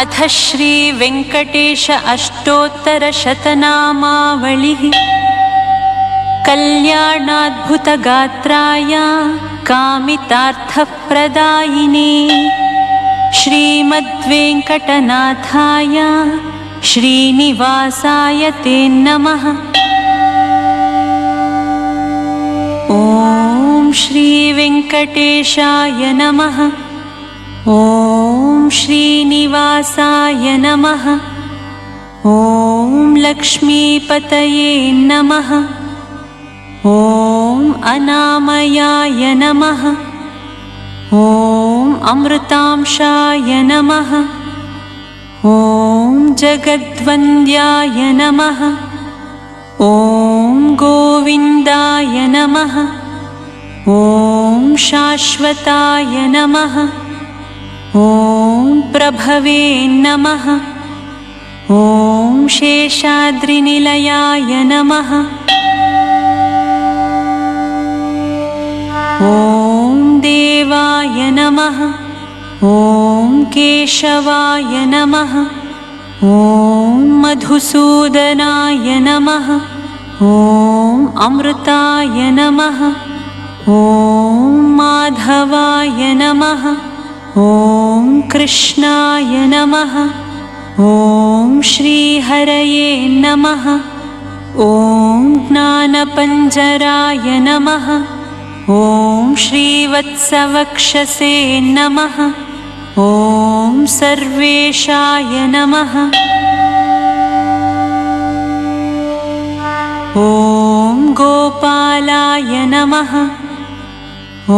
अथ श्री वेंकटेश अष्टोत्तरशतनामावलिः। कल्याणाद्भुतगात्राय कामितार्थप्रदायिने श्रीमद्वेंकटनाथाय श्रीनिवासाय ते नमः। ॐ श्री वेंकटेशाय नमः। ॐ श्रीनिवासाय नमः। ॐ लक्ष्मीपतये नमः। ॐ अनामयाय नमः। ॐ अमृतांशाय नमः। ॐ जगद्वन्द्याय नमः। ॐ गोविन्दाय नमः। ॐ शाश्वताय नमः। ॐ प्रभवे नमः। ॐ शेषाद्रिनिलयाय नमः। ॐ देवाय नमः। ॐ केशवाय नमः। ॐ मधुसूदनाय नमः। ॐ अमृताय नमः। ॐ माधवाय नमः। ॐ कृष्णाय नमः। ॐ श्रीहरये नमः। ॐ ज्ञानपञ्जराय नमः। ॐ श्रीवत्सवक्षसे नमः। ॐ सर्वेशाय नमः। ॐ गोपालाय नमः। ॐ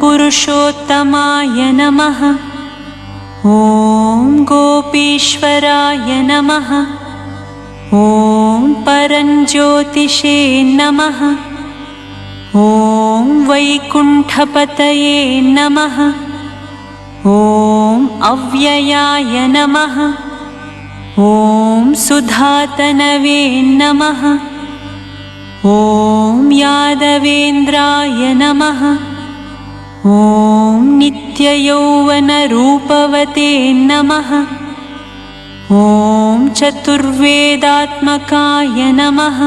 पुरुषोत्तमाय नमः। ॐ गोपीश्वराय नमः। ॐ परञ्ज्योतिषे नमः। ॐ वैकुण्ठपतये नमः। ॐ अव्ययाय नमः। ॐ सुधातनवे नमः। ॐ यादवेन्द्राय नमः। ॐ नित्ययौवनरूपवते नमः। ॐ चतुर्वेदात्मकाय नमः।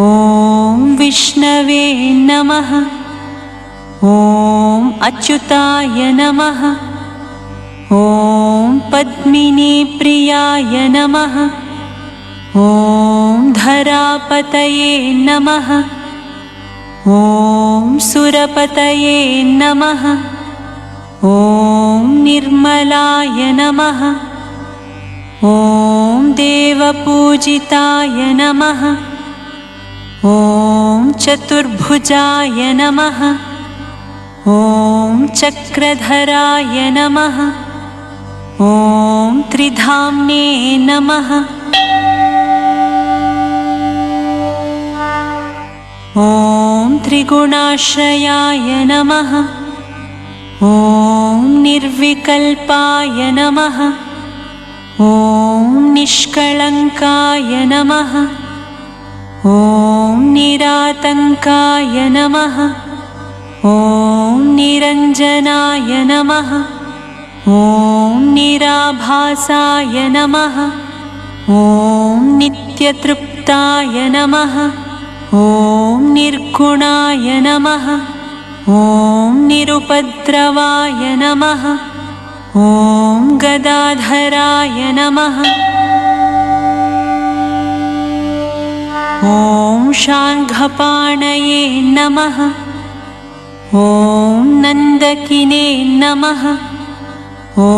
ॐ विष्णवे नमः। ॐ अच्युताय नमः। ॐ पद्मिनीप्रियाय नमः। ॐ धरापतये नमः। ॐ सुरपतये नमः। ॐ निर्मलाय नमः। ॐ देवपूजिताय नमः। ॐ चतुर्भुजाय नमः। ॐ चक्रधराय नमः। ॐ त्रिधाम्ने नमः। ॐ त्रिगुणाश्रयाय नमः। ॐ निर्विकल्पाय नमः। ॐ निष्कळङ्काय नमः। ॐ निरातङ्काय नमः। ॐ निरञ्जनाय नमः। ॐ निराभासाय नमः। ॐ नित्यतृप्ताय नमः। ॐ निर्गुणाय नमः। ॐ निरुपद्रवाय नमः। ॐ गदाधराय नमः। ॐ शाङ्खपाणये नमः। ॐ नन्दकिने नमः। ॐ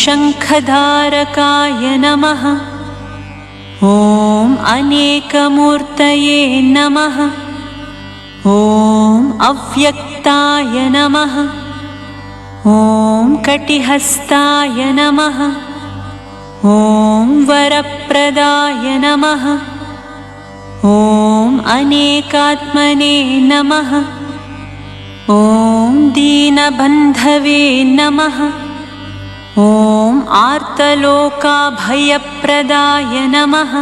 शङ्खधारकाय नमः। ॐ अनेकमूर्तये नमः। ॐ अव्यक्ताय नमः। ॐ कटिहस्ताय नमः। ॐ वरप्रदाय नमः। ॐ अनेकात्मने नमः। ॐ दीनबन्धवे नमः। ॐ आर्तलोकाभयप्रदाय नमः।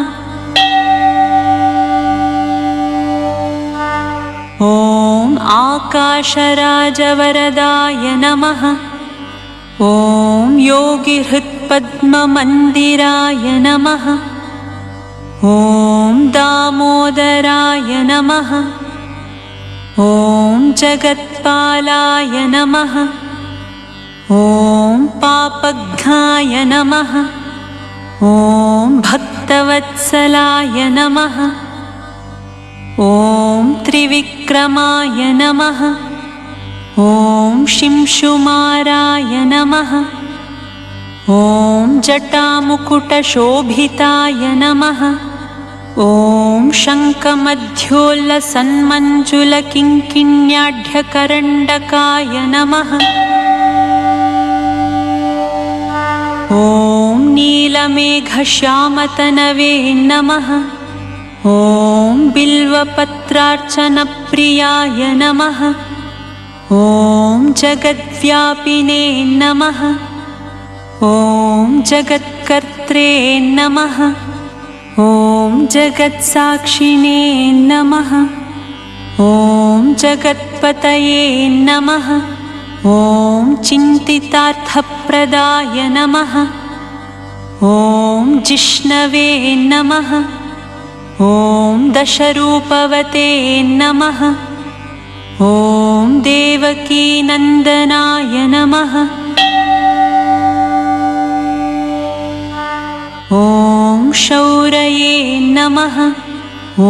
ॐ आकाशराजवरदाय नमः। ॐ योगिहृत्पद्ममन्दिराय नमः। ॐ दामोदराय नमः। ॐ जगत्पालाय नमः। ॐ पापघ्नाय नमः। ॐ भक्तवत्सलाय नमः। ॐ त्रिविक्रमाय नमः। ॐ शिंशुमाराय नमः। ॐ जटामुकुटशोभिताय नमः। ॐ शङ्खमध्योल्लसन्मञ्जुलकिङ्किण्याढ्यकरण्डकाय नमः। ॐ नीलमेघश्यामतनवे नमः। ॐ बिल्वपत्रार्चनप्रियाय नमः। ॐ जगद्व्यापिने नमः। ॐ जगत्कर्त्रे नमः। ॐ जगत्साक्षिणे नमः। ॐ जगत्पतये नमः। ॐ चिन्तितार्थप्रदाय नमः। ॐ जिष्णवे नमः। ॐ दशरूपवते नमः। ॐ देवकीनन्दनाय नमः। ॐ शौरये नमः। ॐ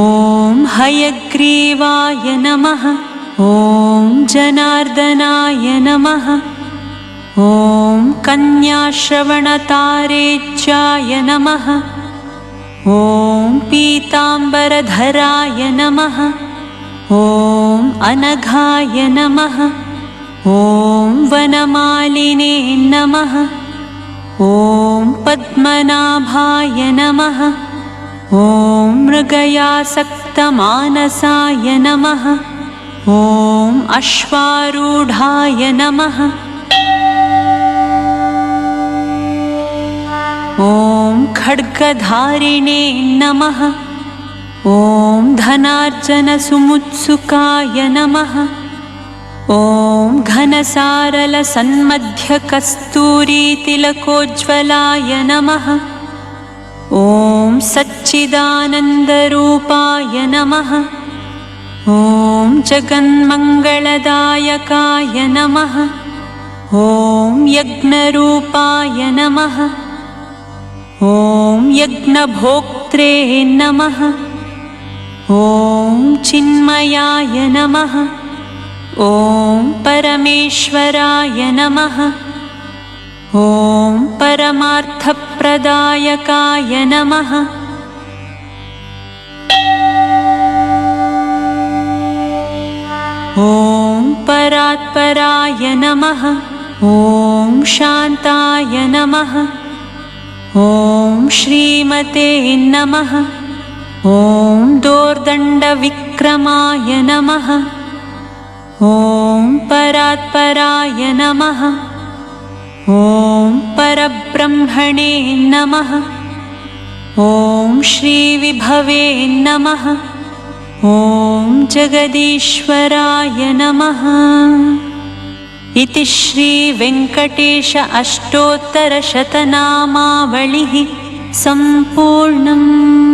हयग्रीवाय नमः। ॐ जनार्दनाय नमः। ॐ कन्याश्रवणतारेज्याय नमः। ॐ पीताम्बरधराय नमः। ॐ अनघाय नमः। ॐ वनमालिने नमः। ॐ पद्मनाभाय नमः। ॐ मृगयासक्तमानसाय नमः। ॐ अश्वारूढाय नमः। ॐ खड्गधारिणे नमः। ॐ धनार्जनसुमुत्सुकाय नमः। ॐ घनसारलसन्मध्यकस्तूरीतिलकोज्ज्वलाय नमः। ॐ सच्चिदानन्दरूपाय नमः। ॐ जगन्मङ्गलदायकाय नमः। ॐ यज्ञरूपाय नमः। ॐ यज्ञभोक्त्रे नमः। ॐ चिन्मयाय नमः। ॐ परमेश्वराय नमः। ॐ परमार्थप्रदायकाय नमः। ॐ परात्पराय नमः। ॐ शान्ताय नमः। ॐ श्रीमते नमः। ॐ दोर्दण्डविक्रमाय नमः। ॐ परात्पराय नमः। ॐ परब्रह्मणे नमः। ॐ श्रीविभवे नमः। ॐ जगदीश्वराय नमः। इति श्रीवेङ्कटेश अष्टोत्तरशतनामावलिः सम्पूर्णम्।